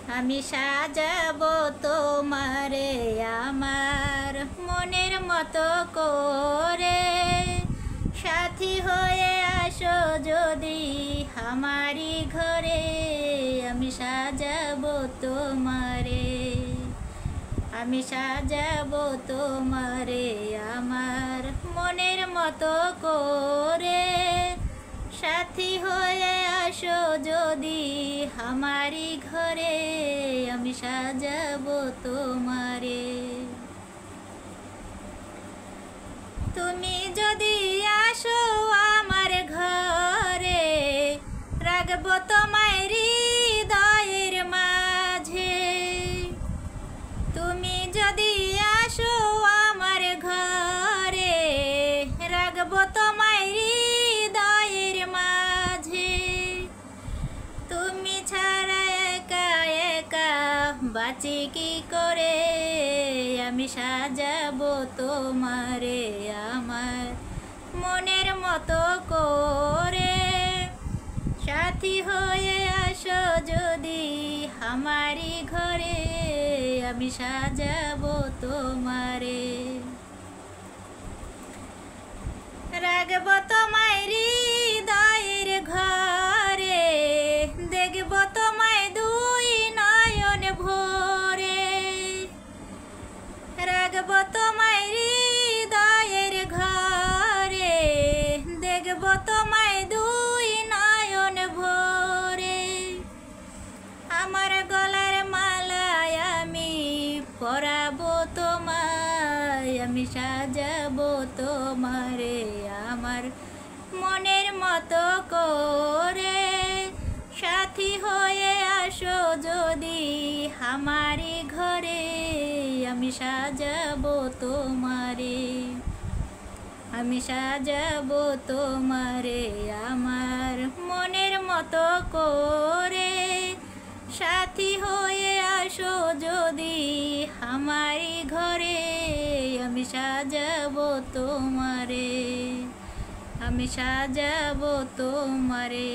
আমি সাজাবো তোমারে আমার মনের মতো করে। সাথী হয়ে আসো যদি আমারি ঘরে। আমি সাজাবো তোমারে, আমি সাজাবো তোমারে আমার মনের মতো করে। সাথী হয়ে আসো যদি আমারি ঘরে। আমি সাজাবো তোমারে। তুমি যদি আসো আমার ঘরে, রাখবো তোমায় হৃদয়ের মাঝে। তুমি যদি আসো আমার ঘরে, রাখবো তোমায় হৃদয়ের মাঝে। তুমি ছাড়া একা একা বাঁচি কি করে। আমি সাজাবো তোমারে আমার মনের মতো করে। সাথী হয়ে আসো যদি আমারি ঘরে। আমি সাজাবো তোমারে, রাখবো তোমায় হৃদয়ের ঘরে। দেখবো তোমায় দুই নয়ন ভরে। রাখবো তোমায় হৃদয়ের ঘরে। দেখবো তোমায় দুই নয়ন ভরে। আমার গলার মালায় আমি পরাবো তোমায়। আমি সাজাবো তোমারে আমার মনের মতো করে। সাথী হয়ে আসো যদি আমারি ঘরে। আমি সাজাবো তোমারে, আমি সাজাবো তোমারে আমার মনের মতো করে। সাথী হয়ে আসো যদি আমারি ঘরে। আমি সাজাবো তোমারে, আমি সাজাবো তোমারে।